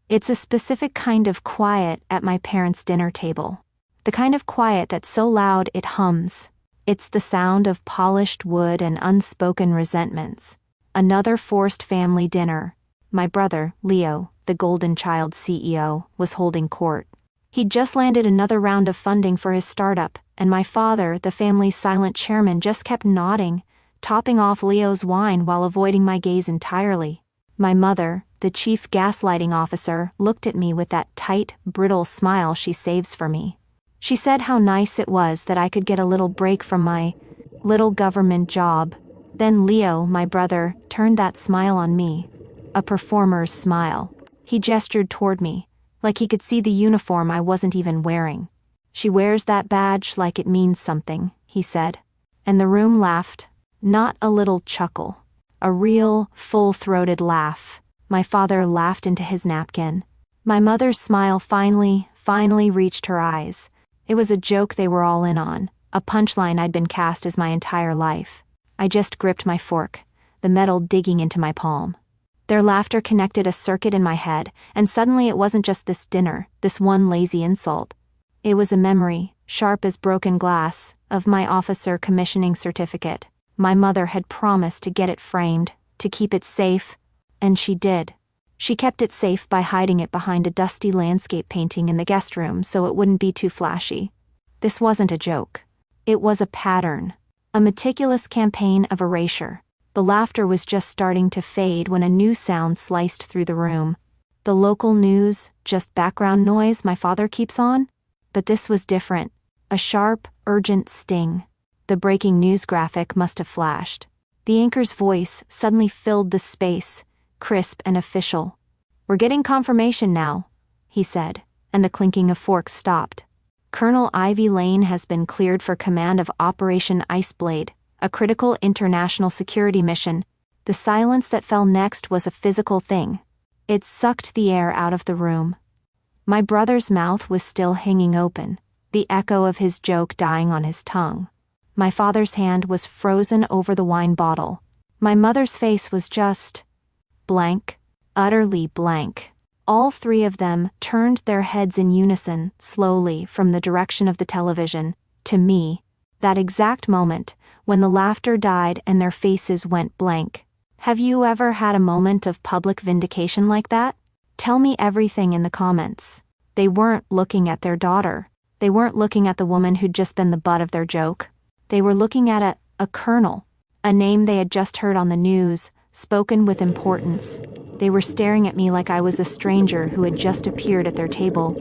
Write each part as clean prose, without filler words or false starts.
It's a specific kind of quiet at my parents' dinner table. The kind of quiet that's so loud it hums. It's the sound of polished wood and unspoken resentments. Another forced family dinner. My brother, Leo, the golden child CEO, was holding court. He'd just landed another round of funding for his startup, and my father, the family's silent chairman, just kept nodding, topping off Leo's wine while avoiding my gaze entirely. My mother, the chief gaslighting officer, looked at me with that tight, brittle smile she saves for me. She said how nice it was that I could get a little break from my little government job. Then Leo, my brother, turned that smile on me. A performer's smile. He gestured toward me, like he could see the uniform I wasn't even wearing. "She wears that badge like it means something," he said. And the room laughed. Not a little chuckle. A real, full-throated laugh. My father laughed into his napkin. My mother's smile finally reached her eyes. It was a joke they were all in on, a punchline I'd been cast as my entire life. I just gripped my fork, the metal digging into my palm. Their laughter connected a circuit in my head, and suddenly it wasn't just this dinner, this one lazy insult. It was a memory, sharp as broken glass, of my officer commissioning certificate. My mother had promised to get it framed, to keep it safe, and she did. She kept it safe by hiding it behind a dusty landscape painting in the guest room so it wouldn't be too flashy. This wasn't a joke. It was a pattern. A meticulous campaign of erasure. The laughter was just starting to fade when a new sound sliced through the room. The local news, just background noise my father keeps on? But this was different. A sharp, urgent sting. The breaking news graphic must have flashed. The anchor's voice suddenly filled the space, crisp and official. "We're getting confirmation now," he said, and the clinking of forks stopped. "Colonel Ivy Lane has been cleared for command of Operation Iceblade, a critical international security mission." The silence that fell next was a physical thing. It sucked the air out of the room. My brother's mouth was still hanging open, the echo of his joke dying on his tongue. My father's hand was frozen over the wine bottle. My mother's face was just blank, utterly blank. All three of them turned their heads in unison, slowly, from the direction of the television, to me. That exact moment, when the laughter died and their faces went blank. Have you ever had a moment of public vindication like that? Tell me everything in the comments. They weren't looking at their daughter. They weren't looking at the woman who'd just been the butt of their joke. They were looking at a colonel, a name they had just heard on the news, spoken with importance. They were staring at me like I was a stranger who had just appeared at their table.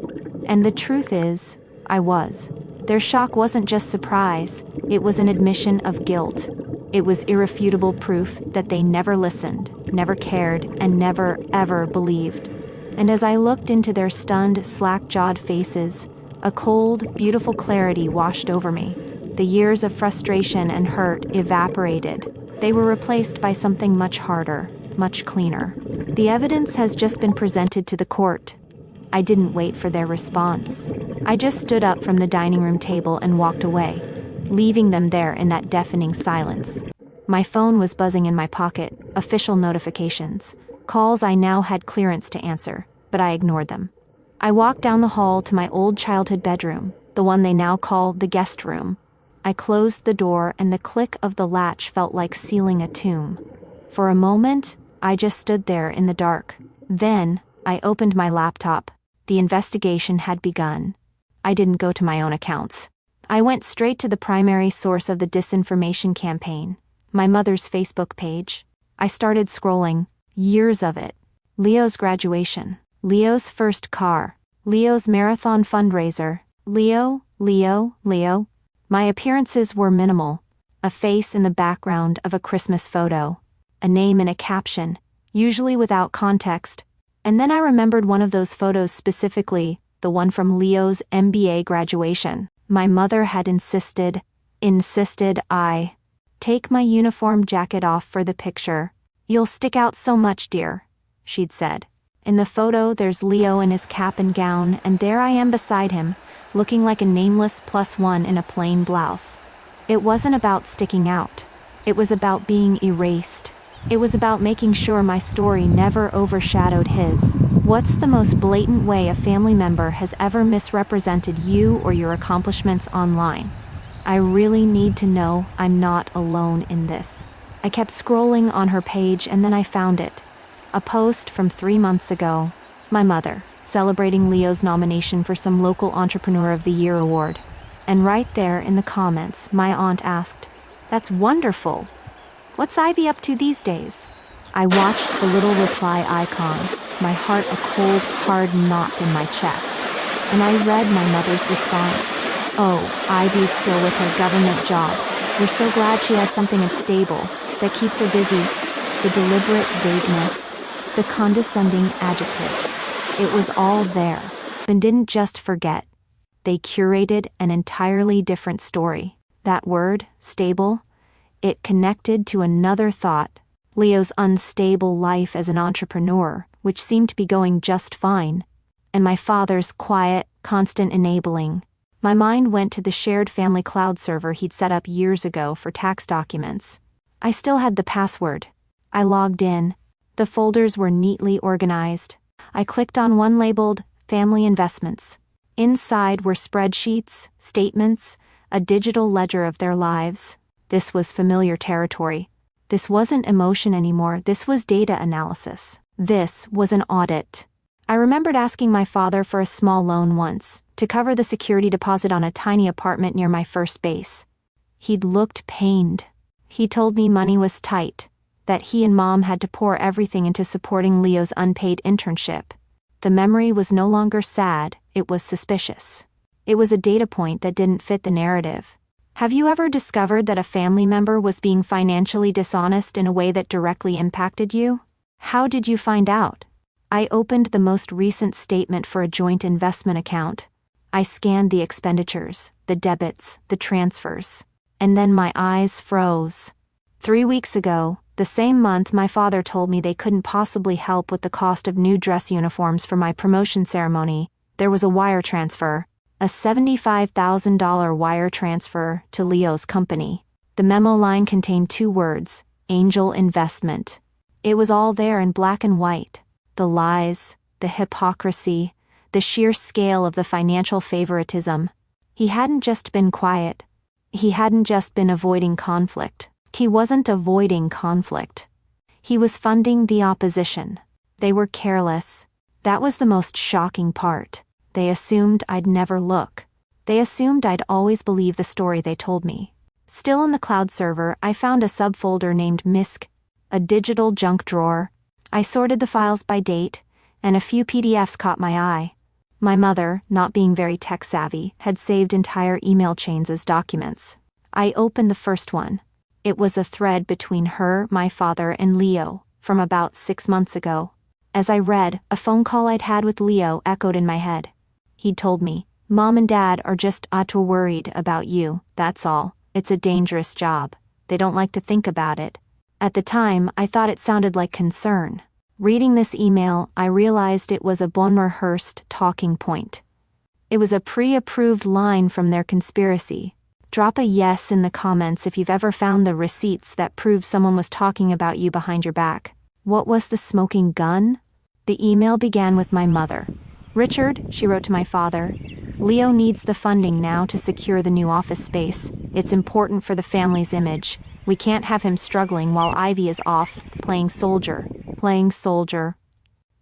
And the truth is, I was. Their shock wasn't just surprise, it was an admission of guilt. It was irrefutable proof that they never listened, never cared, and never, ever believed. And as I looked into their stunned, slack-jawed faces, a cold, beautiful clarity washed over me. The years of frustration and hurt evaporated. They were replaced by something much harder, much cleaner. The evidence has just been presented to the court. I didn't wait for their response. I just stood up from the dining room table and walked away, leaving them there in that deafening silence. My phone was buzzing in my pocket, official notifications, calls I now had clearance to answer, but I ignored them. I walked down the hall to my old childhood bedroom, the one they now call the guest room. I closed the door and the click of the latch felt like sealing a tomb. For a moment, I just stood there in the dark. Then, I opened my laptop. The investigation had begun. I didn't go to my own accounts. I went straight to the primary source of the disinformation campaign, my mother's Facebook page. I started scrolling, years of it. Leo's graduation, Leo's first car, Leo's marathon fundraiser, Leo. My appearances were minimal. A face in the background of a Christmas photo, a name in a caption, usually without context. And then I remembered one of those photos specifically, the one from Leo's MBA graduation. My mother had insisted I take my uniform jacket off for the picture. "You'll stick out so much, dear," she'd said. In the photo, there's Leo in his cap and gown, and there I am beside him, looking like a nameless +1 in a plain blouse. It wasn't about sticking out. It was about being erased. It was about making sure my story never overshadowed his. What's the most blatant way a family member has ever misrepresented you or your accomplishments online? I really need to know I'm not alone in this. I kept scrolling on her page and then I found it. A post from 3 months ago. My mother, celebrating Leo's nomination for some local Entrepreneur of the Year award. And right there in the comments, my aunt asked, "That's wonderful. What's Ivy up to these days?" I watched the little reply icon, my heart a cold, hard knot in my chest. And I read my mother's response. "Oh, Ivy's still with her government job. We're so glad she has something that's stable, that keeps her busy." The deliberate vagueness, the condescending adjectives. It was all there. And didn't just forget. They curated an entirely different story. That word, stable, it connected to another thought. Leo's unstable life as an entrepreneur, which seemed to be going just fine, and my father's quiet, constant enabling. My mind went to the shared family cloud server he'd set up years ago for tax documents. I still had the password. I logged in. The folders were neatly organized. I clicked on one labeled Family Investments. Inside were spreadsheets, statements, a digital ledger of their lives. This was familiar territory. This wasn't emotion anymore, this was data analysis. This was an audit. I remembered asking my father for a small loan once, to cover the security deposit on a tiny apartment near my first base. He'd looked pained. He told me money was tight, that he and Mom had to pour everything into supporting Leo's unpaid internship. The memory was no longer sad, it was suspicious. It was a data point that didn't fit the narrative. Have you ever discovered that a family member was being financially dishonest in a way that directly impacted you? How did you find out? I opened the most recent statement for a joint investment account. I scanned the expenditures, the debits, the transfers. And then my eyes froze. 3 weeks ago, the same month my father told me they couldn't possibly help with the cost of new dress uniforms for my promotion ceremony, there was a wire transfer. A $75,000 wire transfer to Leo's company. The memo line contained 2 words, Angel Investment. It was all there in black and white. The lies, the hypocrisy, the sheer scale of the financial favoritism. He hadn't just been quiet. He hadn't just been avoiding conflict. He wasn't avoiding conflict. He was funding the opposition. They were careless. That was the most shocking part. They assumed I'd never look. They assumed I'd always believe the story they told me. Still in the cloud server, I found a subfolder named MISC, a digital junk drawer. I sorted the files by date, and a few PDFs caught my eye. My mother, not being very tech-savvy, had saved entire email chains as documents. I opened the first one. It was a thread between her, my father, and Leo, from about 6 months ago. As I read, a phone call I'd had with Leo echoed in my head. He'd told me, "Mom and Dad are just too worried about you, that's all. It's a dangerous job. They don't like to think about it." At the time, I thought it sounded like concern. Reading this email, I realized it was a bon-rehearsed talking point. It was a pre-approved line from their conspiracy. Drop a yes in the comments if you've ever found the receipts that prove someone was talking about you behind your back. What was the smoking gun? The email began with my mother. "Richard," she wrote to my father, "Leo needs the funding now to secure the new office space. It's important for the family's image. We can't have him struggling while Ivy is off, playing soldier. Playing soldier."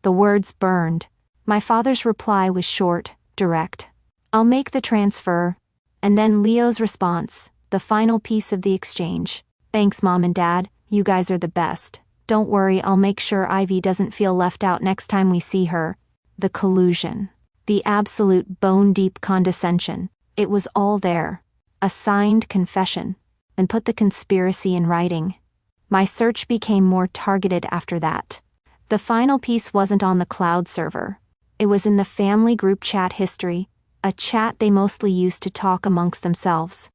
The words burned. My father's reply was short, direct. "I'll make the transfer." And then Leo's response, the final piece of the exchange. "Thanks, Mom and Dad, you guys are the best. Don't worry, I'll make sure Ivy doesn't feel left out next time we see her." The collusion. The absolute bone-deep condescension. It was all there. A signed confession. And put the conspiracy in writing. My search became more targeted after that. The final piece wasn't on the cloud server. It was in the family group chat history, a chat they mostly used to talk amongst themselves.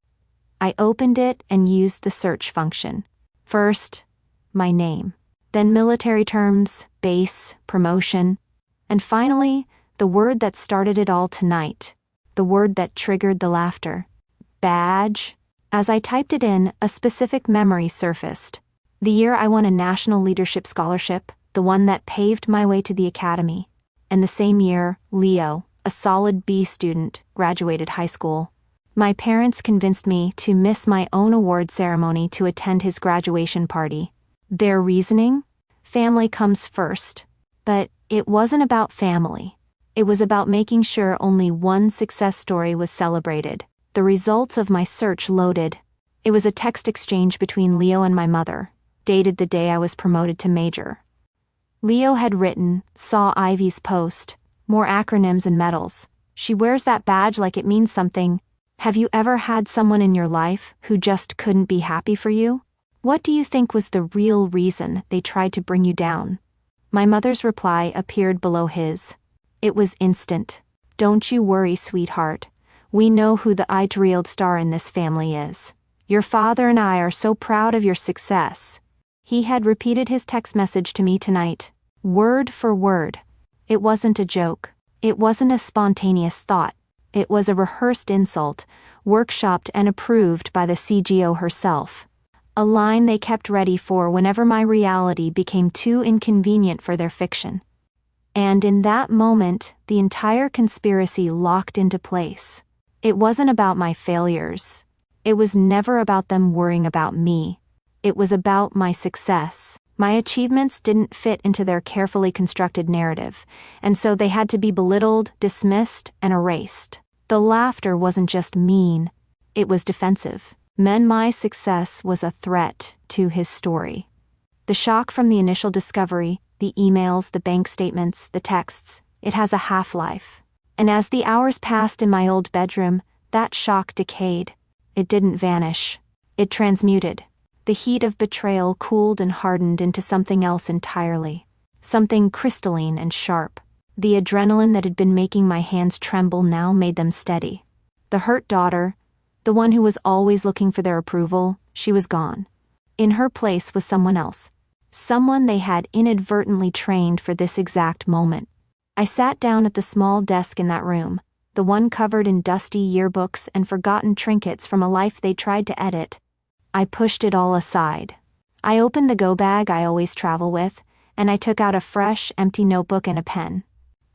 I opened it and used the search function. First, my name. Then military terms, base, promotion. And finally, the word that started it all tonight. The word that triggered the laughter. Badge. As I typed it in, a specific memory surfaced. The year I won a National Leadership Scholarship, the one that paved my way to the academy. And the same year, Leo, a solid B student, graduated high school. My parents convinced me to miss my own award ceremony to attend his graduation party. Their reasoning? Family comes first. But it wasn't about family. It was about making sure only one success story was celebrated. The results of my search loaded. It was a text exchange between Leo and my mother, dated the day I was promoted to major. Leo had written, "Saw Ivy's post. More acronyms and medals. She wears that badge like it means something. Have you ever had someone in your life who just couldn't be happy for you? What do you think was the real reason they tried to bring you down?" My mother's reply appeared below his. It was instant. "Don't you worry, sweetheart. We know who the real star in this family is. Your father and I are so proud of your success." He had repeated his text message to me tonight, word for word. It wasn't a joke. It wasn't a spontaneous thought. It was a rehearsed insult, workshopped and approved by the CGO herself. A line they kept ready for whenever my reality became too inconvenient for their fiction. And in that moment, the entire conspiracy locked into place. It wasn't about my failures. It was never about them worrying about me. It was about my success. My achievements didn't fit into their carefully constructed narrative, and so they had to be belittled, dismissed, and erased. The laughter wasn't just mean, it was defensive. My success was a threat to his story. The shock from the initial discovery, the emails, the bank statements, the texts, it has a half-life. And as the hours passed in my old bedroom, that shock decayed. It didn't vanish. It transmuted. The heat of betrayal cooled and hardened into something else entirely. Something crystalline and sharp. The adrenaline that had been making my hands tremble now made them steady. The hurt daughter, the one who was always looking for their approval, she was gone. In her place was someone else. Someone they had inadvertently trained for this exact moment. I sat down at the small desk in that room, the one covered in dusty yearbooks and forgotten trinkets from a life they tried to edit. I pushed it all aside. I opened the go bag I always travel with, and I took out a fresh, empty notebook and a pen.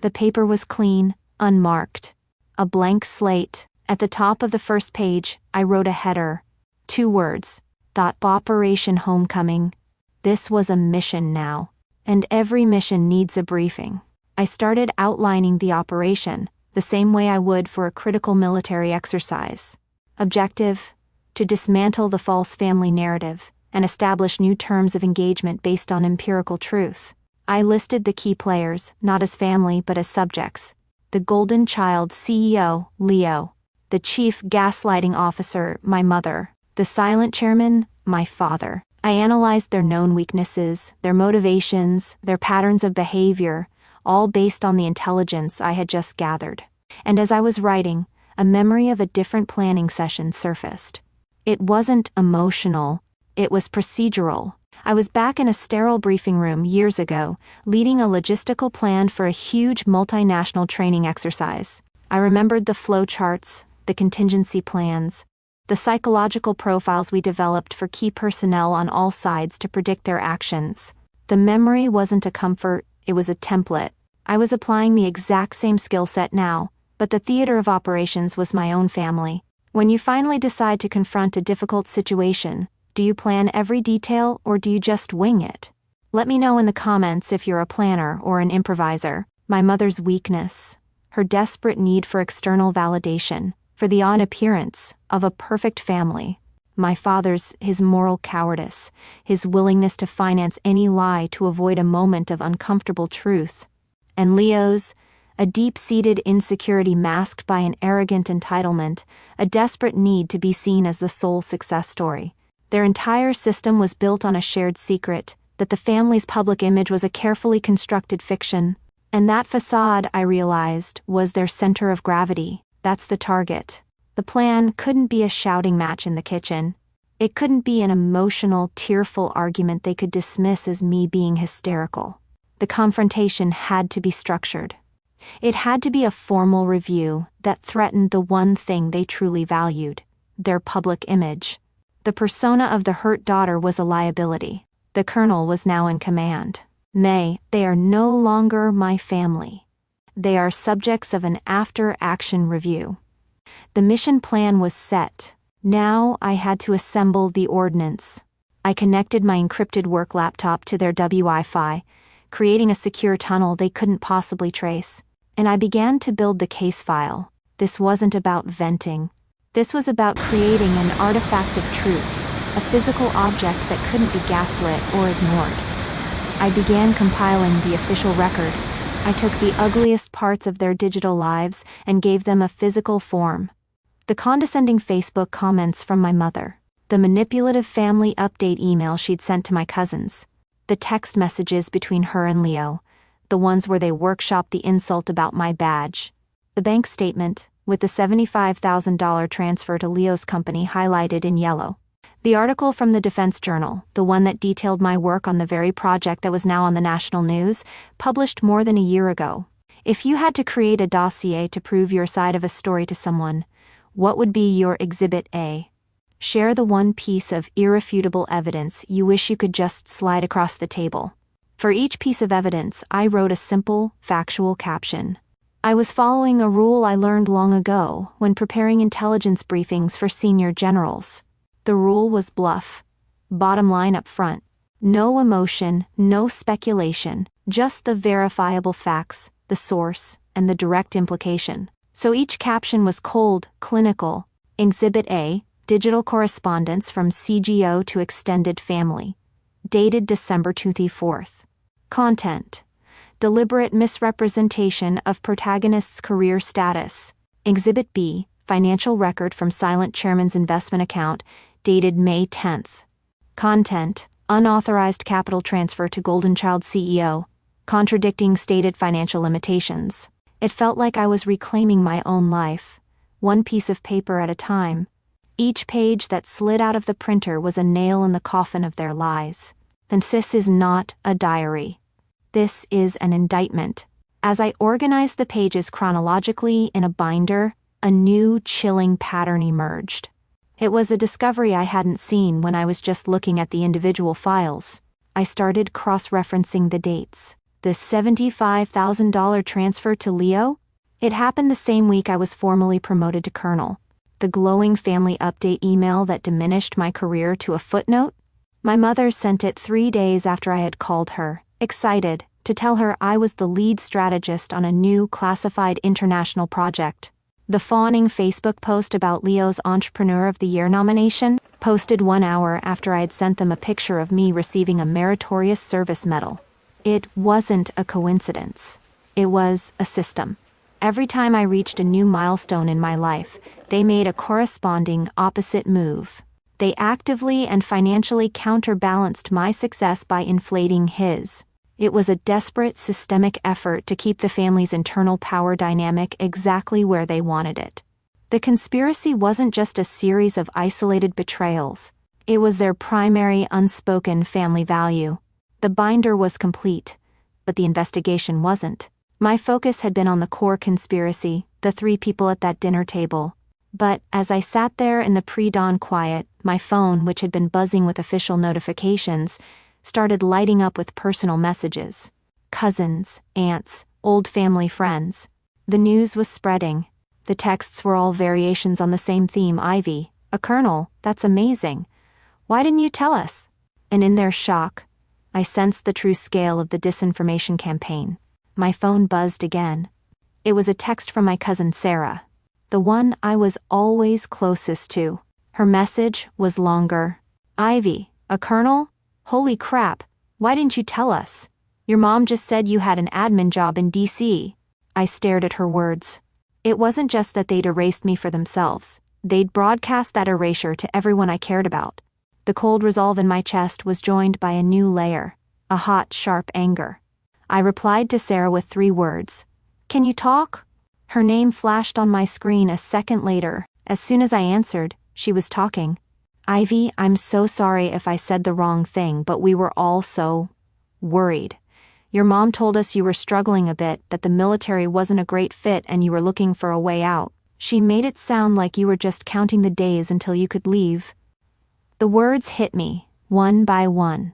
The paper was clean, unmarked. A blank slate. At the top of the first page, I wrote a header. 2 words. Operation Homecoming. This was a mission now. And every mission needs a briefing. I started outlining the operation, the same way I would for a critical military exercise. Objective: to dismantle the false family narrative and establish new terms of engagement based on empirical truth. I listed the key players, not as family but as subjects. The golden child CEO, Leo. The chief gaslighting officer, my mother. The silent chairman, my father. I analyzed their known weaknesses, their motivations, their patterns of behavior, all based on the intelligence I had just gathered. And as I was writing, a memory of a different planning session surfaced. It wasn't emotional, it was procedural. I was back in a sterile briefing room years ago, leading a logistical plan for a huge multinational training exercise. I remembered the flowcharts, the contingency plans, the psychological profiles we developed for key personnel on all sides to predict their actions. The memory wasn't a comfort, it was a template. I was applying the exact same skill set now, but the theater of operations was my own family. When you finally decide to confront a difficult situation, do you plan every detail or do you just wing it? Let me know in the comments if you're a planner or an improviser. My mother's weakness, her desperate need for external validation, for the odd appearance of a perfect family. My father's, his moral cowardice, his willingness to finance any lie to avoid a moment of uncomfortable truth. And Leo's, a deep-seated insecurity masked by an arrogant entitlement, a desperate need to be seen as the sole success story. Their entire system was built on a shared secret, that the family's public image was a carefully constructed fiction. And that facade, I realized, was their center of gravity. That's the target. The plan couldn't be a shouting match in the kitchen. It couldn't be an emotional, tearful argument they could dismiss as me being hysterical. The confrontation had to be structured. It had to be a formal review that threatened the one thing they truly valued, their public image. The persona of the hurt daughter was a liability. The colonel was now in command. They are no longer my family. they are subjects of an after-action review. The mission plan was set. Now I had to assemble the ordnance. I connected my encrypted work laptop to their Wi-Fi, creating a secure tunnel they couldn't possibly trace, and I began to build the case file. This wasn't about venting. This was about creating an artifact of truth, a physical object that couldn't be gaslit or ignored. I began compiling the official record. I took the ugliest parts of their digital lives and gave them a physical form. The condescending Facebook comments from my mother, the manipulative family update email she'd sent to my cousins, the text messages between her and Leo, the ones where they workshopped the insult about my badge, the bank statement, with the $75,000 transfer to Leo's company highlighted in yellow. The article from the Defense Journal, the one that detailed my work on the very project that was now on the national news, published more than a year ago. If you had to create a dossier to prove your side of a story to someone, what would be your Exhibit A? Share the one piece of irrefutable evidence you wish you could just slide across the table. For each piece of evidence, I wrote a simple, factual caption. I was following a rule I learned long ago when preparing intelligence briefings for senior generals. The rule was bluff. Bottom line up front. No emotion, no speculation, just the verifiable facts, the source, and the direct implication. So each caption was cold, clinical. Exhibit A, digital correspondence from CGO to extended family. Dated December 24th. Content. Deliberate misrepresentation of protagonist's career status. Exhibit B, financial record from silent chairman's investment account, dated May 10th. Content. Unauthorized capital transfer to Golden Child CEO, contradicting stated financial limitations. It felt like I was reclaiming my own life, one piece of paper at a time. Each page that slid out of the printer was a nail in the coffin of their lies. Then this is not a diary. This is an indictment. As I organized the pages chronologically in a binder, a new chilling pattern emerged. It was a discovery I hadn't seen when I was just looking at the individual files. I started cross-referencing the dates. The $75,000 transfer to Leo? It happened the same week I was formally promoted to colonel. The glowing family update email that diminished my career to a footnote? My mother sent it 3 days after I had called her, excited, to tell her I was the lead strategist on a new classified international project. The fawning Facebook post about Leo's Entrepreneur of the Year nomination, posted 1 hour after I had sent them a picture of me receiving a meritorious service medal. It wasn't a coincidence. It was a system. Every time I reached a new milestone in my life, they made a corresponding opposite move. They actively and financially counterbalanced my success by inflating his. It was a desperate systemic effort to keep the family's internal power dynamic exactly where they wanted it. The conspiracy wasn't just a series of isolated betrayals. It was their primary unspoken family value. The binder was complete, but the investigation wasn't. My focus had been on the core conspiracy, the 3 people at that dinner table. But as I sat there in the pre-dawn quiet, my phone, which had been buzzing with official notifications, started lighting up with personal messages. Cousins, aunts, old family friends. The news was spreading. The texts were all variations on the same theme. Ivy, a colonel, that's amazing. Why didn't you tell us? And in their shock, I sensed the true scale of the disinformation campaign. My phone buzzed again. It was a text from my cousin Sarah, the one I was always closest to. Her message was longer. Ivy, a colonel? Holy crap, why didn't you tell us? Your mom just said you had an admin job in DC. I stared at her words. It wasn't just that they'd erased me for themselves. They'd broadcast that erasure to everyone I cared about. The cold resolve in my chest was joined by a new layer, a hot, sharp anger. I replied to Sarah with 3 words. Can you talk? Her name flashed on my screen a second later. As soon as I answered, she was talking. Ivy, I'm so sorry if I said the wrong thing, but we were all so worried. Your mom told us you were struggling a bit, that the military wasn't a great fit and you were looking for a way out. She made it sound like you were just counting the days until you could leave. The words hit me, one by one.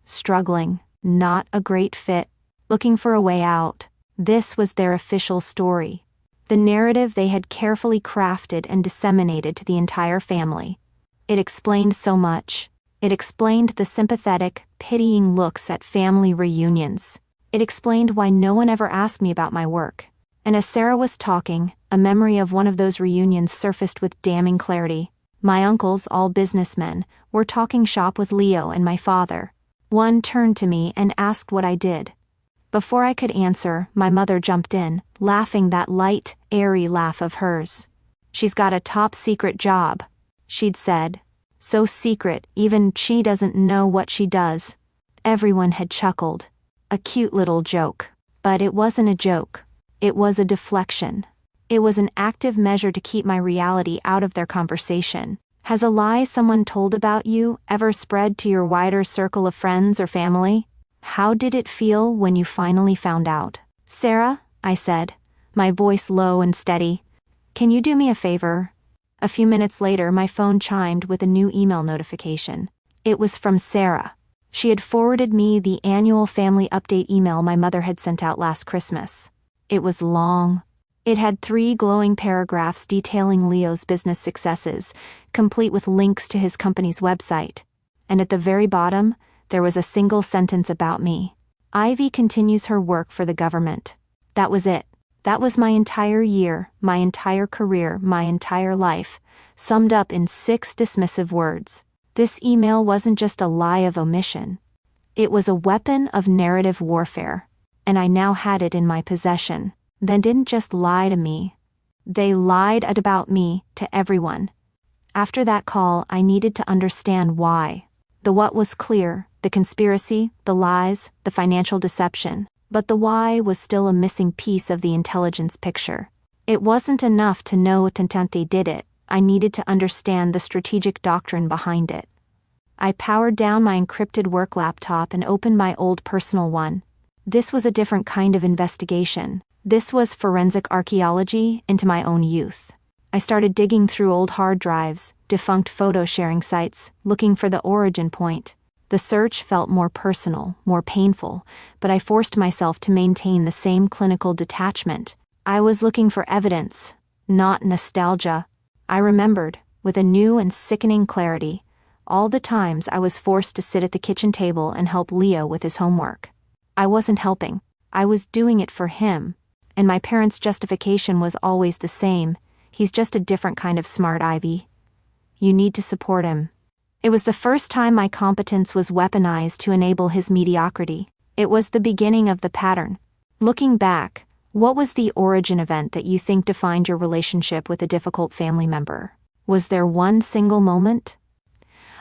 Struggling, not a great fit, looking for a way out. This was their official story. The narrative they had carefully crafted and disseminated to the entire family. It explained so much. It explained the sympathetic, pitying looks at family reunions. It explained why no one ever asked me about my work. And as Sarah was talking, a memory of one of those reunions surfaced with damning clarity. My uncles, all businessmen, were talking shop with Leo and my father. One turned to me and asked what I did. Before I could answer, my mother jumped in, laughing that light, airy laugh of hers. "She's got a top-secret job," she'd said. "So secret, even she doesn't know what she does." Everyone had chuckled. A cute little joke. But it wasn't a joke. It was a deflection. It was an active measure to keep my reality out of their conversation. Has a lie someone told about you ever spread to your wider circle of friends or family? How did it feel when you finally found out? "Sarah," I said, my voice low and steady, "can you do me a favor?" A few minutes later, my phone chimed with a new email notification. It was from Sarah. She had forwarded me the annual family update email my mother had sent out last Christmas. It was long. It had 3 glowing paragraphs detailing Leo's business successes, complete with links to his company's website. And at the very bottom, there was a single sentence about me. "Ivy continues her work for the government." That was it. That was my entire year, my entire career, my entire life, summed up in 6 dismissive words. This email wasn't just a lie of omission. It was a weapon of narrative warfare. And I now had it in my possession. They didn't just lie to me. They lied about me to everyone. After that call, I needed to understand why. The what was clear, the conspiracy, the lies, the financial deception, but the why was still a missing piece of the intelligence picture. It wasn't enough to know they did it. I needed to understand the strategic doctrine behind it. I powered down my encrypted work laptop and opened my old personal one. This was a different kind of investigation. This was forensic archaeology into my own youth. I started digging through old hard drives, defunct photo sharing sites, looking for the origin point. The search felt more personal, more painful, but I forced myself to maintain the same clinical detachment. I was looking for evidence, not nostalgia. I remembered, with a new and sickening clarity, all the times I was forced to sit at the kitchen table and help Leo with his homework. I wasn't helping. I was doing it for him. And my parents' justification was always the same. "He's just a different kind of smart, Ivy. You need to support him." It was the first time my competence was weaponized to enable his mediocrity. It was the beginning of the pattern. Looking back, what was the origin event that you think defined your relationship with a difficult family member? Was there one single moment?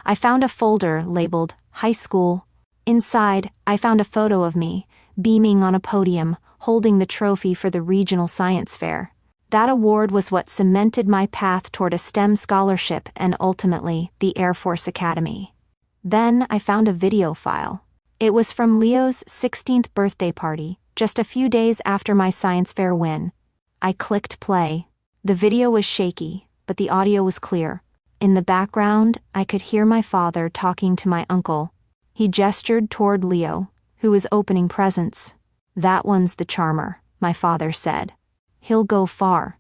I found a folder labeled High School. Inside, I found a photo of me, beaming on a podium, holding the trophy for the regional science fair. That award was what cemented my path toward a STEM scholarship and ultimately the Air Force Academy. Then I found a video file. It was from Leo's 16th birthday party, just a few days after my science fair win. I clicked play. The video was shaky, but the audio was clear. In the background, I could hear my father talking to my uncle. He gestured toward Leo, who was opening presents. "That one's the charmer," my father said. "He'll go far.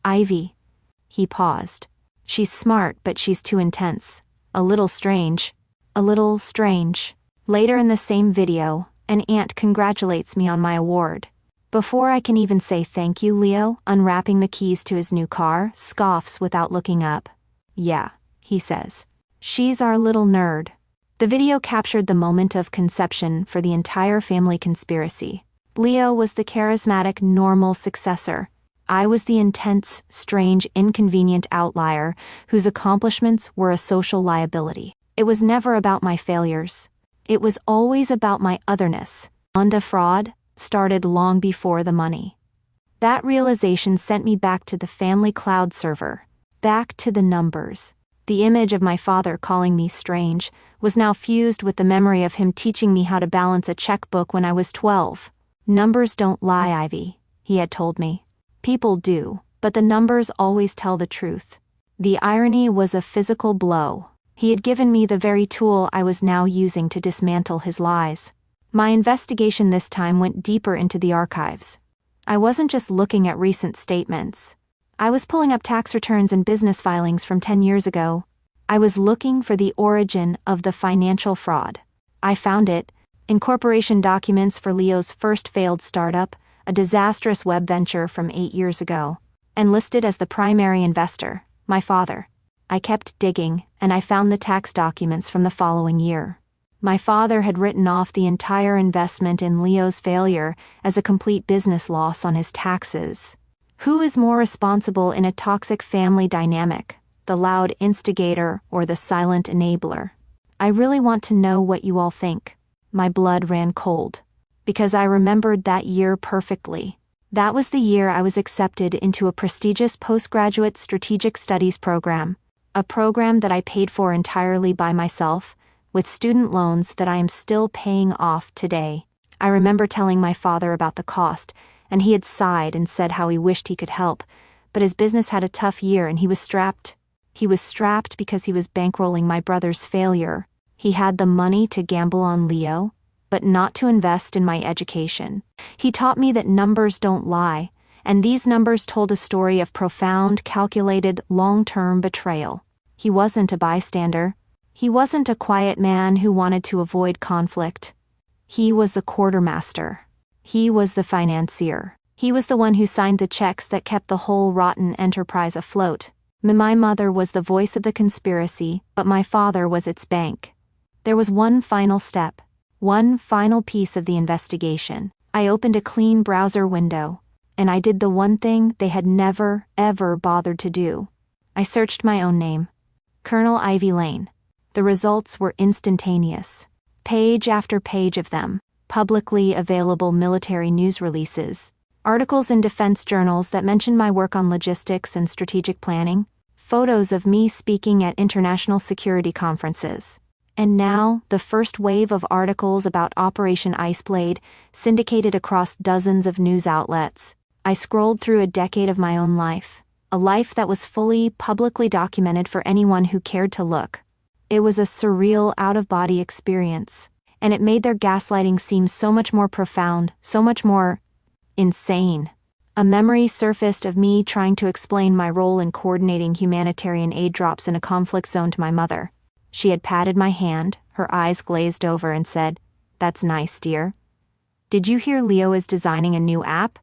Ivy." He paused. "She's smart, but she's too intense. A little strange." A little strange. Later in the same video, an aunt congratulates me on my award. Before I can even say thank you, Leo, unwrapping the keys to his new car, scoffs without looking up. "Yeah," he says. "She's our little nerd." The video captured the moment of conception for the entire family conspiracy. Leo was the charismatic, normal successor. I was the intense, strange, inconvenient outlier whose accomplishments were a social liability. It was never about my failures. It was always about my otherness. The fraud started long before the money. That realization sent me back to the family cloud server, back to the numbers. The image of my father calling me strange was now fused with the memory of him teaching me how to balance a checkbook when I was 12. "Numbers don't lie, Ivy," he had told me. "People do, but the numbers always tell the truth." The irony was a physical blow. He had given me the very tool I was now using to dismantle his lies. My investigation this time went deeper into the archives. I wasn't just looking at recent statements. I was pulling up tax returns and business filings from 10 years ago. I was looking for the origin of the financial fraud. I found it: incorporation documents for Leo's first failed startup, a disastrous web venture from 8 years ago, and listed as the primary investor, my father. I kept digging, and I found the tax documents from the following year. My father had written off the entire investment in Leo's failure as a complete business loss on his taxes. Who is more responsible in a toxic family dynamic, the loud instigator or the silent enabler? I really want to know what you all think. My blood ran cold, because I remembered that year perfectly. That was the year I was accepted into a prestigious postgraduate strategic studies program, a program that I paid for entirely by myself, with student loans that I am still paying off today. I remember telling my father about the cost, and he had sighed and said how he wished he could help, but his business had a tough year and he was strapped. He was strapped because he was bankrolling my brother's failure. He had the money to gamble on Leo, but not to invest in my education. He taught me that numbers don't lie, and these numbers told a story of profound, calculated, long-term betrayal. He wasn't a bystander. He wasn't a quiet man who wanted to avoid conflict. He was the quartermaster. He was the financier. He was the one who signed the checks that kept the whole rotten enterprise afloat. My mother was the voice of the conspiracy, but my father was its bank. There was one final step, one final piece of the investigation. I opened a clean browser window, and I did the one thing they had never, ever bothered to do. I searched my own name. Colonel Ivy Lane. The results were instantaneous. Page after page of them. Publicly available military news releases. Articles in defense journals that mentioned my work on logistics and strategic planning. Photos of me speaking at international security conferences. And now, the first wave of articles about Operation Iceblade, syndicated across dozens of news outlets. I scrolled through a decade of my own life. A life that was fully, publicly documented for anyone who cared to look. It was a surreal, out-of-body experience, and it made their gaslighting seem so much more profound, so much more insane. A memory surfaced of me trying to explain my role in coordinating humanitarian aid drops in a conflict zone to my mother. She had patted my hand, her eyes glazed over, and said, "That's nice, dear. Did you hear Leo is designing a new app?"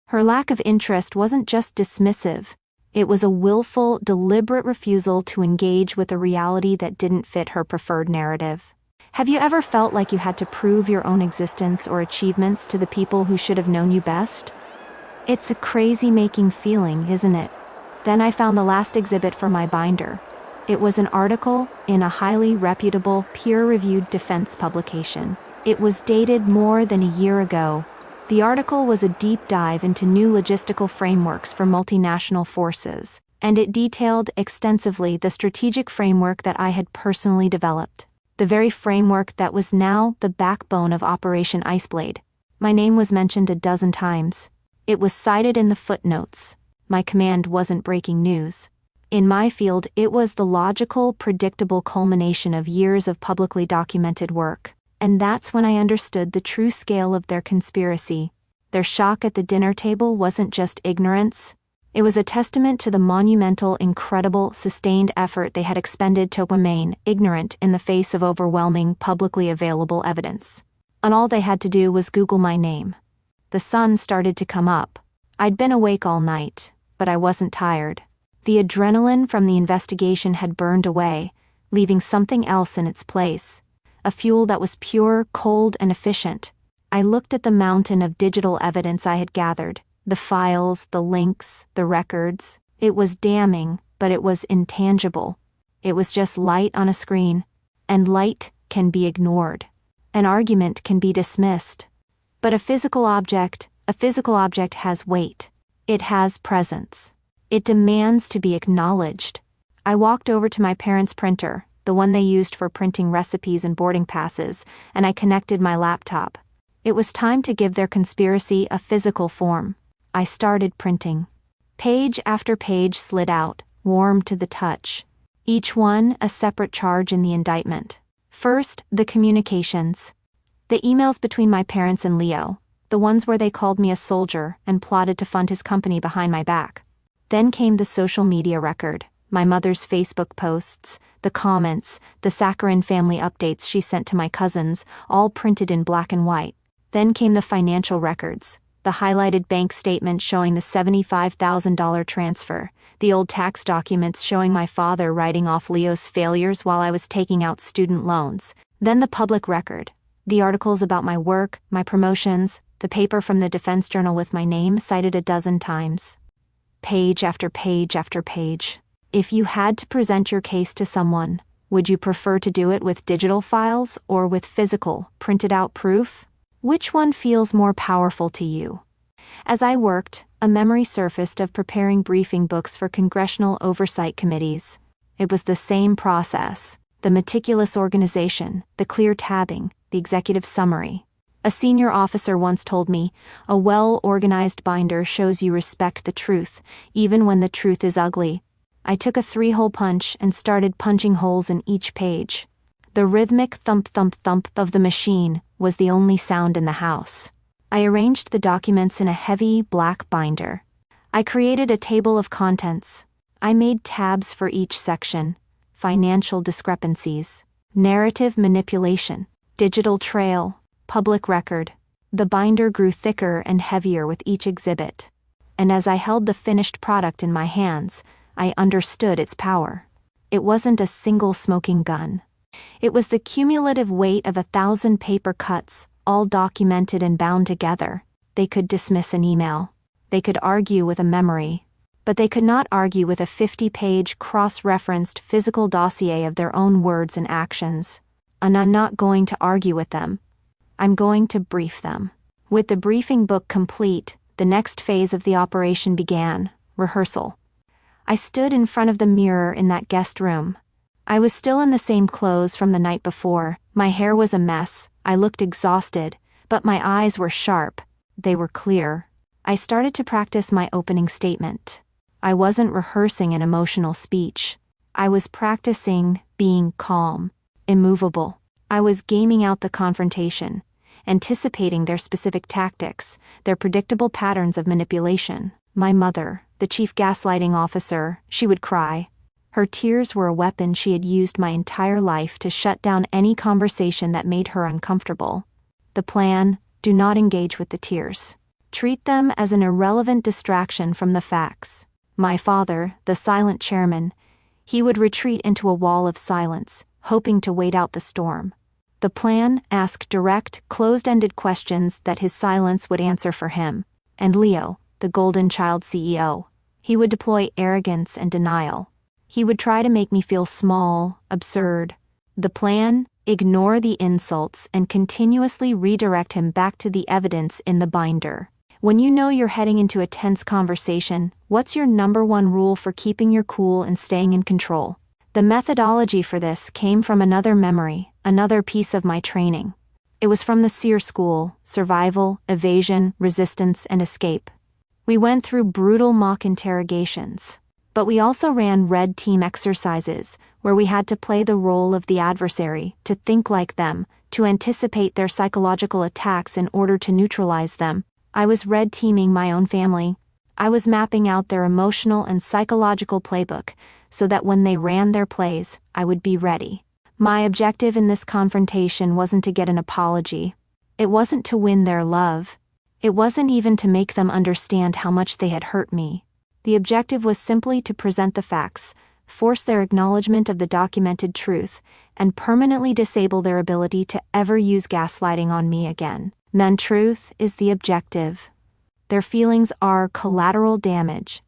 Her lack of interest wasn't just dismissive. It was a willful, deliberate refusal to engage with a reality that didn't fit her preferred narrative. Have you ever felt like you had to prove your own existence or achievements to the people who should have known you best? It's a crazy-making feeling, isn't it? Then I found the last exhibit for my binder. It was an article in a highly reputable, peer-reviewed defense publication. It was dated more than a year ago. The article was a deep dive into new logistical frameworks for multinational forces, and it detailed extensively the strategic framework that I had personally developed. The very framework that was now the backbone of Operation Iceblade. My name was mentioned a dozen times. It was cited in the footnotes. My command wasn't breaking news. In my field, it was the logical, predictable culmination of years of publicly documented work. And that's when I understood the true scale of their conspiracy. Their shock at the dinner table wasn't just ignorance. It was a testament to the monumental, incredible, sustained effort they had expended to remain ignorant in the face of overwhelming, publicly available evidence. And all they had to do was Google my name. The sun started to come up. I'd been awake all night, but I wasn't tired. The adrenaline from the investigation had burned away, leaving something else in its place. A fuel that was pure, cold, and efficient. I looked at the mountain of digital evidence I had gathered, the files, the links, the records. It was damning, but it was intangible. It was just light on a screen, and light can be ignored. An argument can be dismissed. But a physical object has weight. It has presence. It demands to be acknowledged. I walked over to my parents' printer, the one they used for printing recipes and boarding passes, and I connected my laptop. It was time to give their conspiracy a physical form. I started printing. Page after page slid out, warm to the touch. Each one a separate charge in the indictment. First, the communications. The emails between my parents and Leo. the ones where they called me a soldier and plotted to fund his company behind my back. Then came the social media record, my mother's Facebook posts, the comments, the saccharine family updates she sent to my cousins, all printed in black and white. Then came the financial records, the highlighted bank statement showing the $75,000 transfer, the old tax documents showing my father writing off Leo's failures while I was taking out student loans, then the public record, the articles about my work, my promotions, the paper from the Defense Journal with my name cited a dozen times. Page after page after page. If you had to present your case to someone, would you prefer to do it with digital files or with physical, printed out proof? Which one feels more powerful to you? As I worked, a memory surfaced of preparing briefing books for congressional oversight committees. It was the same process, the meticulous organization, the clear tabbing, the executive summary. A senior officer once told me, a well-organized binder shows you respect the truth, even when the truth is ugly. I took a 3-hole punch and started punching holes in each page. The rhythmic thump-thump-thump of the machine was the only sound in the house. I arranged the documents in a heavy, black binder. I created a table of contents. I made tabs for each section: financial discrepancies, narrative manipulation, digital trail, public record. The binder grew thicker and heavier with each exhibit. And as I held the finished product in my hands, I understood its power. It wasn't a single smoking gun. It was the cumulative weight of 1,000 paper cuts, all documented and bound together. They could dismiss an email. They could argue with a memory. But they could not argue with a 50-page cross-referenced physical dossier of their own words and actions. And I'm not going to argue with them. I'm going to brief them. With the briefing book complete, the next phase of the operation began: rehearsal. I stood in front of the mirror in that guest room. I was still in the same clothes from the night before. My hair was a mess. I looked exhausted, but my eyes were sharp. They were clear. I started to practice my opening statement. I wasn't rehearsing an emotional speech. I was practicing being calm, immovable. I was gaming out the confrontation, anticipating their specific tactics, their predictable patterns of manipulation. My mother, the chief gaslighting officer, she would cry. Her tears were a weapon she had used my entire life to shut down any conversation that made her uncomfortable. The plan: do not engage with the tears. Treat them as an irrelevant distraction from the facts. My father, the silent chairman, he would retreat into a wall of silence, hoping to wait out the storm. The plan: ask direct, closed-ended questions that his silence would answer for him. And Leo, the golden child CEO, he would deploy arrogance and denial. He would try to make me feel small, absurd. The plan: ignore the insults and continuously redirect him back to the evidence in the binder. When you know you're heading into a tense conversation, what's your number one rule for keeping your cool and staying in control? The methodology for this came from another memory, another piece of my training. It was from the SEER school: survival, evasion, resistance, and escape. We went through brutal mock interrogations. But we also ran red team exercises, where we had to play the role of the adversary, to think like them, to anticipate their psychological attacks in order to neutralize them. I was red teaming my own family. I was mapping out their emotional and psychological playbook, so that when they ran their plays, I would be ready. My objective in this confrontation wasn't to get an apology. It wasn't to win their love. It wasn't even to make them understand how much they had hurt me. The objective was simply to present the facts, force their acknowledgement of the documented truth, and permanently disable their ability to ever use gaslighting on me again. Then truth is the objective. Their feelings are collateral damage.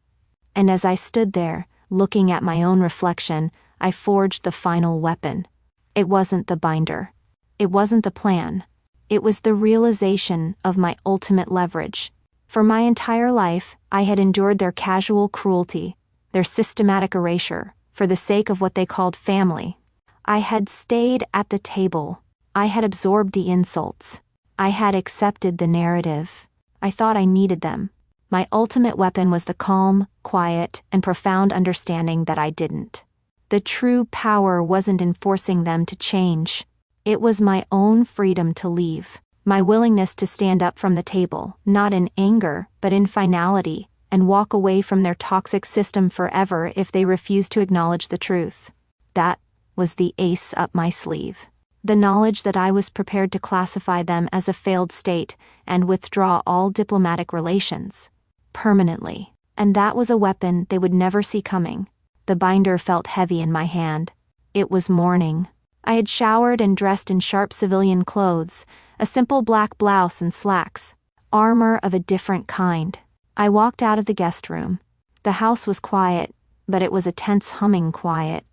And as I stood there, looking at my own reflection, I forged the final weapon. It wasn't the binder. It wasn't the plan. It was the realization of my ultimate leverage. For my entire life, I had endured their casual cruelty, their systematic erasure, for the sake of what they called family. I had stayed at the table. I had absorbed the insults. I had accepted the narrative. I thought I needed them. My ultimate weapon was the calm, quiet, and profound understanding that I didn't. The true power wasn't in forcing them to change. It was my own freedom to leave. My willingness to stand up from the table, not in anger, but in finality, and walk away from their toxic system forever if they refuse to acknowledge the truth. That was the ace up my sleeve. The knowledge that I was prepared to classify them as a failed state and withdraw all diplomatic relations. Permanently. And that was a weapon they would never see coming. The binder felt heavy in my hand. It was morning. I had showered and dressed in sharp civilian clothes, a simple black blouse and slacks, armor of a different kind. I walked out of the guest room. The house was quiet, but it was a tense humming quiet.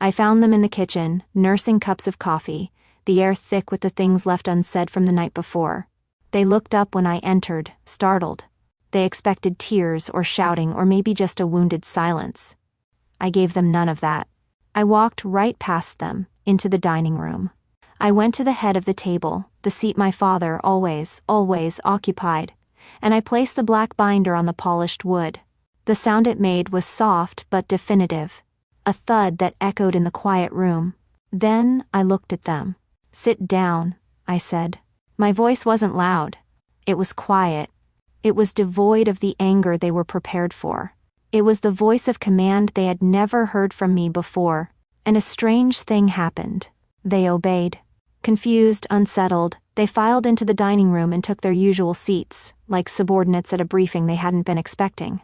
I found them in the kitchen, nursing cups of coffee, the air thick with the things left unsaid from the night before. They looked up when I entered, startled. They expected tears or shouting or maybe just a wounded silence. I gave them none of that. I walked right past them, into the dining room. I went to the head of the table, the seat my father always occupied, and I placed the black binder on the polished wood. The sound it made was soft but definitive, a thud that echoed in the quiet room. Then I looked at them. "Sit down," I said. My voice wasn't loud. It was quiet. It was devoid of the anger they were prepared for. It was the voice of command they had never heard from me before, and a strange thing happened. They obeyed. Confused, unsettled, they filed into the dining room and took their usual seats, like subordinates at a briefing they hadn't been expecting.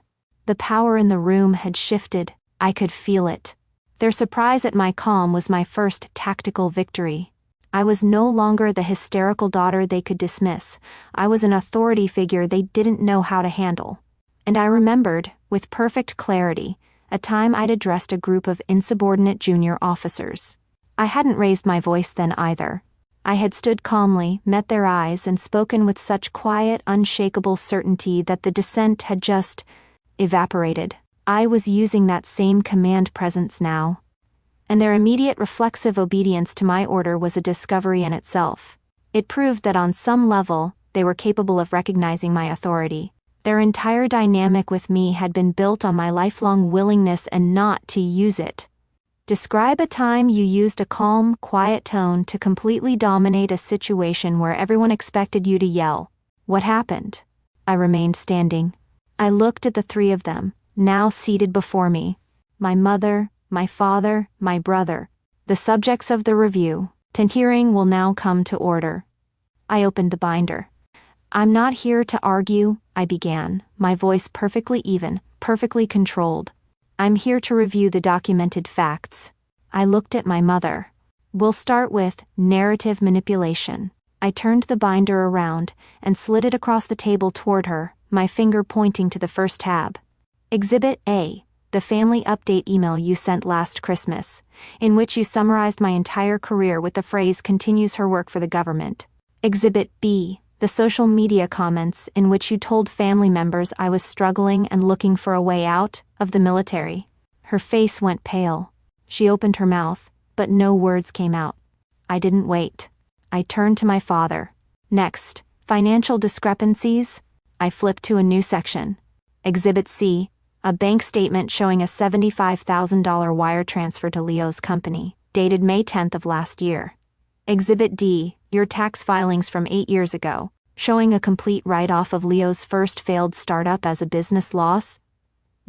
The power in the room had shifted. I could feel it. Their surprise at my calm was my first tactical victory. I was no longer the hysterical daughter they could dismiss. I was an authority figure they didn't know how to handle. And I remembered, with perfect clarity, a time I'd addressed a group of insubordinate junior officers. I hadn't raised my voice then either. I had stood calmly, met their eyes, and spoken with such quiet, unshakable certainty that the dissent had just evaporated. I was using that same command presence now. And their immediate reflexive obedience to my order was a discovery in itself. It proved that on some level, they were capable of recognizing my authority. Their entire dynamic with me had been built on my lifelong willingness and not to use it. Describe a time you used a calm, quiet tone to completely dominate a situation where everyone expected you to yell. What happened? I remained standing. I looked at the three of them, now seated before me. My mother, my father, my brother, the subjects of the review. The hearing will now come to order. I opened the binder. "I'm not here to argue," I began, my voice perfectly even, perfectly controlled. "I'm here to review the documented facts." I looked at my mother. "We'll start with narrative manipulation." I turned the binder around and slid it across the table toward her, my finger pointing to the first tab. Exhibit A, the family update email you sent last Christmas, in which you summarized my entire career with the phrase "continues her work for the government." Exhibit B, the social media comments in which you told family members I was struggling and looking for a way out of the military. Her face went pale. She opened her mouth, but no words came out. I didn't wait. I turned to my father. Next, financial discrepancies. I flipped to a new section. Exhibit C, a bank statement showing a $75,000 wire transfer to Leo's company, dated May 10th of last year. Exhibit D, your tax filings from 8 years ago, showing a complete write-off of Leo's first failed startup as a business loss.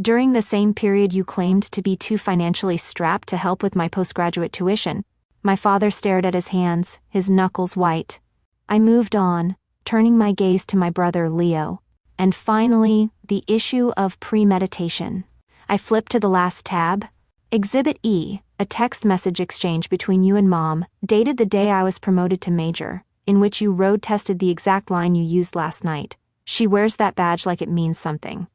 During the same period you claimed to be too financially strapped to help with my postgraduate tuition. My father stared at his hands, his knuckles white. I moved on, turning my gaze to my brother Leo. And finally, the issue of premeditation. I flipped to the last tab. Exhibit E, a text message exchange between you and Mom, dated the day I was promoted to major, in which you road tested the exact line you used last night. "She wears that badge like it means something."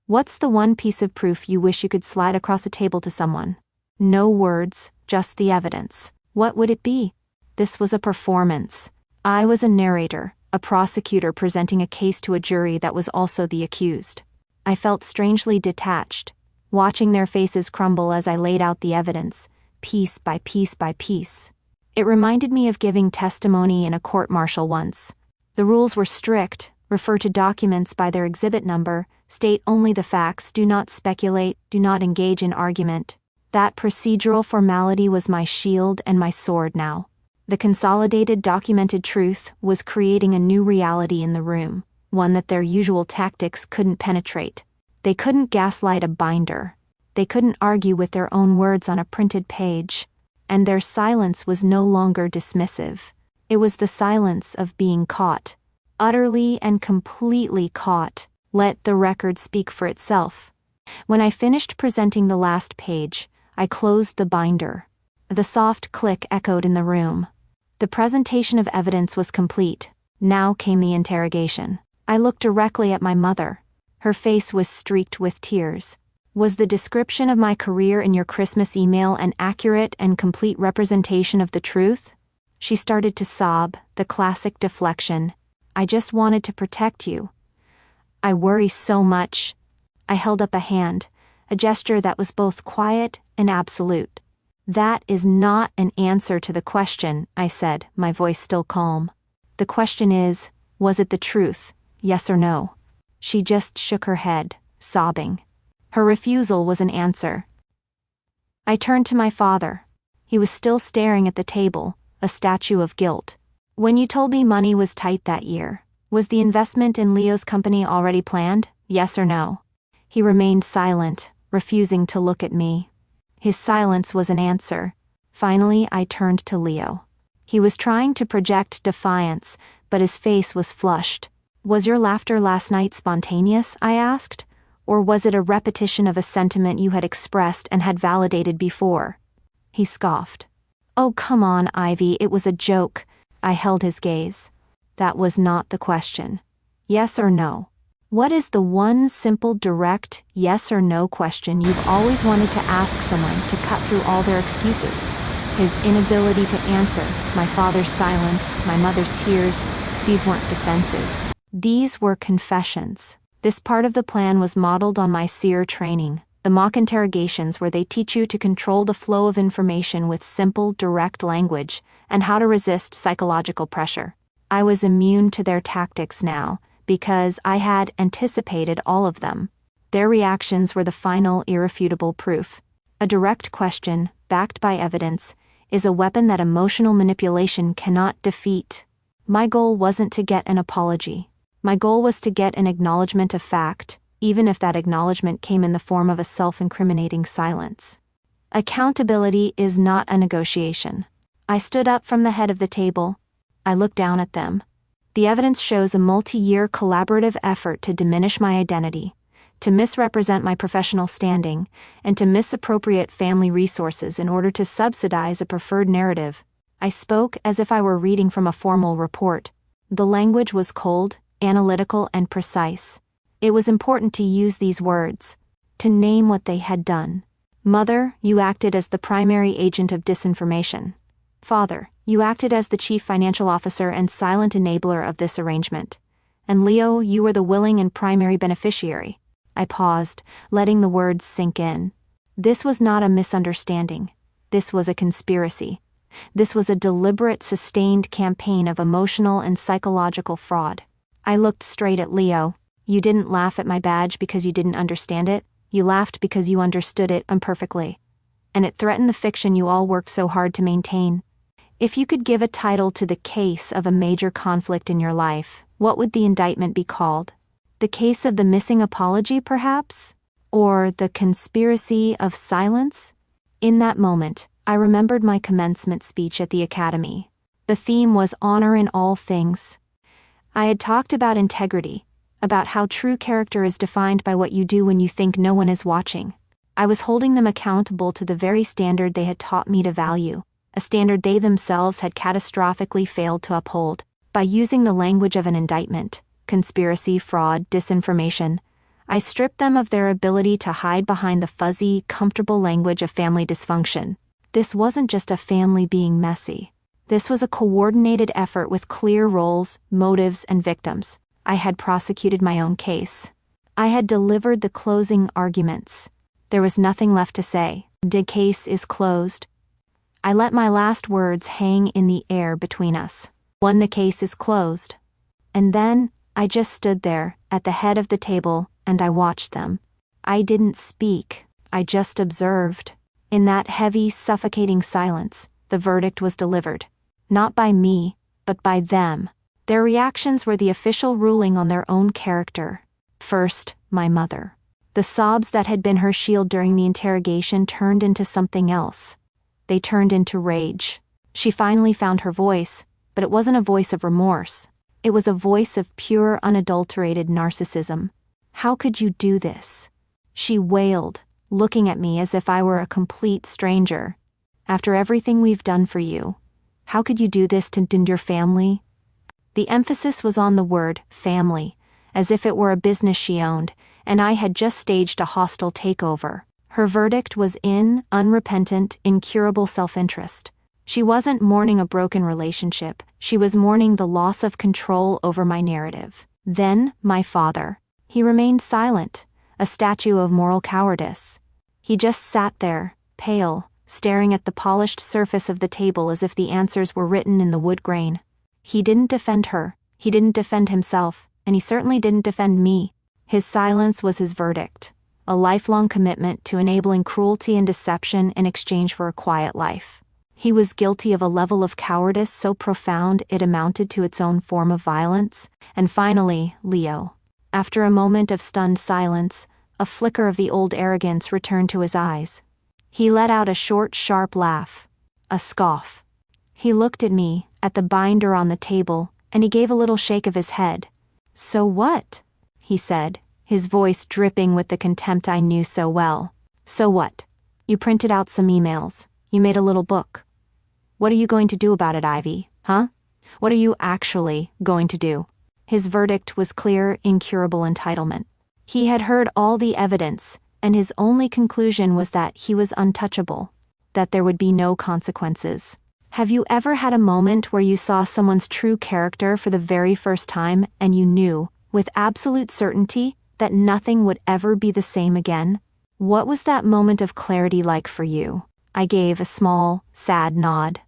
What's the one piece of proof you wish you could slide across a table to someone? No words, just the evidence. What would it be? This was a performance. I was a narrator, a prosecutor presenting a case to a jury that was also the accused. I felt strangely detached, watching their faces crumble as I laid out the evidence, piece by piece by piece. It reminded me of giving testimony in a court-martial once. The rules were strict: refer to documents by their exhibit number, state only the facts, do not speculate, do not engage in argument. That procedural formality was my shield and my sword now. The consolidated documented truth was creating a new reality in the room, one that their usual tactics couldn't penetrate. They couldn't gaslight a binder. They couldn't argue with their own words on a printed page. And their silence was no longer dismissive. It was the silence of being caught. Utterly and completely caught. Let the record speak for itself. When I finished presenting the last page, I closed the binder. The soft click echoed in the room. The presentation of evidence was complete. Now came the interrogation. I looked directly at my mother. Her face was streaked with tears. Was the description of my career in your Christmas email an accurate and complete representation of the truth? She started to sob, the classic deflection. I just wanted to protect you. I worry so much. I held up a hand, a gesture that was both quiet and absolute. That is not an answer to the question, I said, my voice still calm. The question is, was it the truth, yes or no? She just shook her head, sobbing. Her refusal was an answer. I turned to my father. He was still staring at the table, a statue of guilt. When you told me money was tight that year, was the investment in Leo's company already planned, yes or no? He remained silent, refusing to look at me. His silence was an answer. Finally, I turned to Leo. He was trying to project defiance, but his face was flushed. Was your laughter last night spontaneous, I asked, or was it a repetition of a sentiment you had expressed and had validated before? He scoffed. Oh, come on, Ivy, it was a joke. I held his gaze. That was not the question. Yes or no? What is the one simple, direct, yes or no question you've always wanted to ask someone to cut through all their excuses? His inability to answer, my father's silence, my mother's tears, these weren't defenses. These were confessions. This part of the plan was modeled on my SEER training, the mock interrogations where they teach you to control the flow of information with simple, direct language, and how to resist psychological pressure. I was immune to their tactics now, because I had anticipated all of them. Their reactions were the final, irrefutable proof. A direct question, backed by evidence, is a weapon that emotional manipulation cannot defeat. My goal wasn't to get an apology. My goal was to get an acknowledgement of fact, even if that acknowledgement came in the form of a self-incriminating silence. Accountability is not a negotiation. I stood up from the head of the table. I looked down at them. The evidence shows a multi-year collaborative effort to diminish my identity, to misrepresent my professional standing, and to misappropriate family resources in order to subsidize a preferred narrative. I spoke as if I were reading from a formal report. The language was cold, analytical, and precise. It was important to use these words, to name what they had done. Mother, you acted as the primary agent of disinformation. Father, you acted as the chief financial officer and silent enabler of this arrangement. And Leo, you were the willing and primary beneficiary. I paused, letting the words sink in. This was not a misunderstanding. This was a conspiracy. This was a deliberate, sustained campaign of emotional and psychological fraud. I looked straight at Leo. You didn't laugh at my badge because you didn't understand it. You laughed because you understood it imperfectly. And it threatened the fiction you all worked so hard to maintain. If you could give a title to the case of a major conflict in your life, what would the indictment be called? The case of the missing apology, perhaps? Or the conspiracy of silence? In that moment, I remembered my commencement speech at the academy. The theme was honor in all things. I had talked about integrity, about how true character is defined by what you do when you think no one is watching. I was holding them accountable to the very standard they had taught me to value, a standard they themselves had catastrophically failed to uphold. By using the language of an indictment, conspiracy, fraud, disinformation, I stripped them of their ability to hide behind the fuzzy, comfortable language of family dysfunction. This wasn't just a family being messy. This was a coordinated effort with clear roles, motives, and victims. I had prosecuted my own case. I had delivered the closing arguments. There was nothing left to say. The case is closed. I let my last words hang in the air between us. The case is closed. And then, I just stood there, at the head of the table, and I watched them. I didn't speak. I just observed. In that heavy, suffocating silence, the verdict was delivered. Not by me, but by them. Their reactions were the official ruling on their own character. First, my mother. The sobs that had been her shield during the interrogation turned into something else. They turned into rage. She finally found her voice, but it wasn't a voice of remorse. It was a voice of pure, unadulterated narcissism. How could you do this? She wailed, looking at me as if I were a complete stranger. After everything we've done for you, how could you do this to your family? The emphasis was on the word family, as if it were a business she owned, and I had just staged a hostile takeover. Her verdict was unrepentant, incurable self-interest. She wasn't mourning a broken relationship, she was mourning the loss of control over my narrative. Then, my father. He remained silent, a statue of moral cowardice. He just sat there, pale, staring at the polished surface of the table as if the answers were written in the wood grain. He didn't defend her, he didn't defend himself, and he certainly didn't defend me. His silence was his verdict, a lifelong commitment to enabling cruelty and deception in exchange for a quiet life. He was guilty of a level of cowardice so profound it amounted to its own form of violence. And finally, Leo. After a moment of stunned silence, a flicker of the old arrogance returned to his eyes. He let out a short, sharp laugh, a scoff. He looked at me, at the binder on the table, and he gave a little shake of his head. "So what?" he said, his voice dripping with the contempt I knew so well. "So what? You printed out some emails. You made a little book. What are you going to do about it, Ivy, huh? What are you actually going to do?" His verdict was clear, incurable entitlement. He had heard all the evidence, and his only conclusion was that he was untouchable, that there would be no consequences. Have you ever had a moment where you saw someone's true character for the very first time and you knew, with absolute certainty, that nothing would ever be the same again? What was that moment of clarity like for you? I gave a small, sad nod.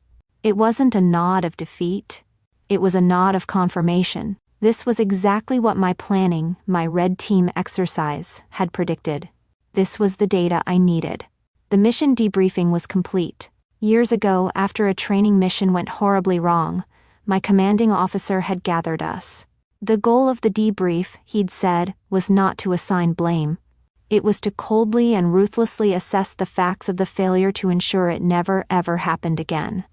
It wasn't a nod of defeat. It was a nod of confirmation. This was exactly what my planning, my red team exercise, had predicted. This was the data I needed. The mission debriefing was complete. Years ago, after a training mission went horribly wrong, my commanding officer had gathered us. The goal of the debrief, he'd said, was not to assign blame. It was to coldly and ruthlessly assess the facts of the failure to ensure it never ever happened again.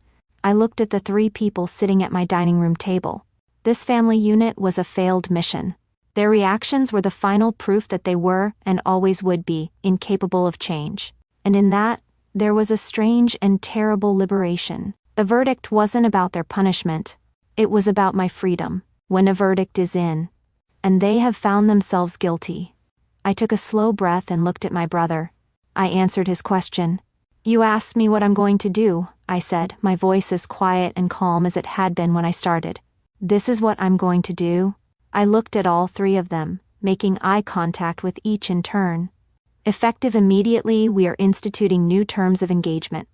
I looked at the three people sitting at my dining room table. This family unit was a failed mission. Their reactions were the final proof that they were, and always would be, incapable of change. And in that, there was a strange and terrible liberation. The verdict wasn't about their punishment. It was about my freedom. When a verdict is in, and they have found themselves guilty. I took a slow breath and looked at my brother. I answered his question. "You asked me what I'm going to do," I said, my voice as quiet and calm as it had been when I started. "This is what I'm going to do." I looked at all three of them, making eye contact with each in turn. Effective immediately, we are instituting new terms of engagement.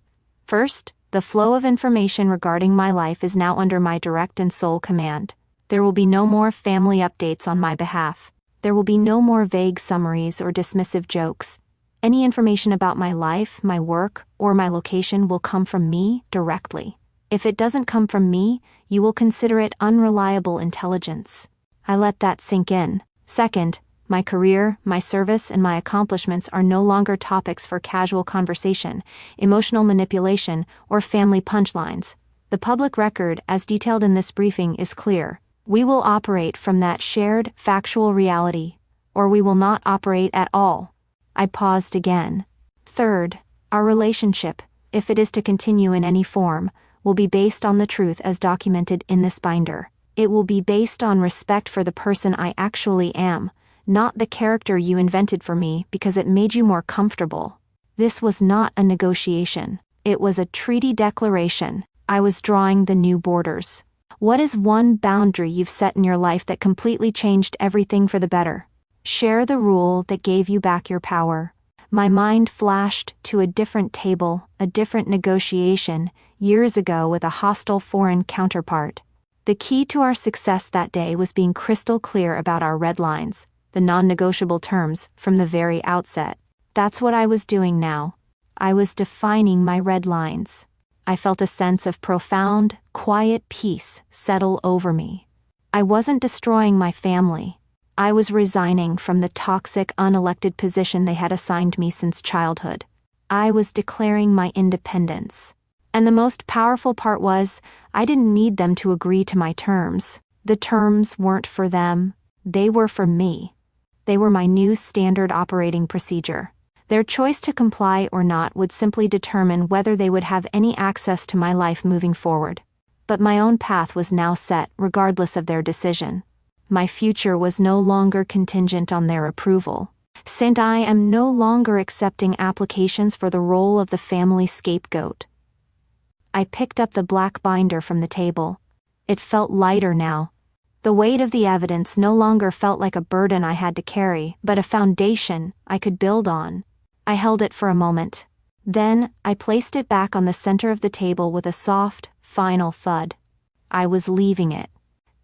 First, the flow of information regarding my life is now under my direct and sole command. There will be no more family updates on my behalf. There will be no more vague summaries or dismissive jokes. Any information about my life, my work, or my location will come from me directly. If it doesn't come from me, you will consider it unreliable intelligence. I let that sink in. Second, my career, my service, and my accomplishments are no longer topics for casual conversation, emotional manipulation, or family punchlines. The public record, as detailed in this briefing, is clear. We will operate from that shared, factual reality, or we will not operate at all. I paused again. Third, our relationship, if it is to continue in any form, will be based on the truth as documented in this binder. It will be based on respect for the person I actually am, not the character you invented for me because it made you more comfortable. This was not a negotiation. It was a treaty declaration. I was drawing the new borders. What is one boundary you've set in your life that completely changed everything for the better? Share the rule that gave you back your power. My mind flashed to a different table, a different negotiation, years ago with a hostile foreign counterpart. The key to our success that day was being crystal clear about our red lines, the non-negotiable terms, from the very outset. That's what I was doing now. I was defining my red lines. I felt a sense of profound, quiet peace settle over me. I wasn't destroying my family. I was resigning from the toxic, unelected position they had assigned me since childhood. I was declaring my independence. And the most powerful part was, I didn't need them to agree to my terms. The terms weren't for them, they were for me. They were my new standard operating procedure. Their choice to comply or not would simply determine whether they would have any access to my life moving forward. But my own path was now set, regardless of their decision. My future was no longer contingent on their approval. And I am no longer accepting applications for the role of the family scapegoat. I picked up the black binder from the table. It felt lighter now. The weight of the evidence no longer felt like a burden I had to carry, but a foundation I could build on. I held it for a moment. Then, I placed it back on the center of the table with a soft, final thud. I was leaving it.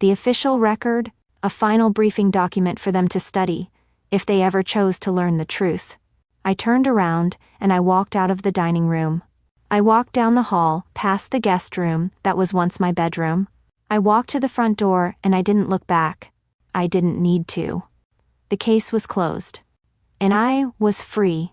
The official record, a final briefing document for them to study, if they ever chose to learn the truth. I turned around, and I walked out of the dining room. I walked down the hall, past the guest room that was once my bedroom. I walked to the front door, and I didn't look back. I didn't need to. The case was closed. And I was free.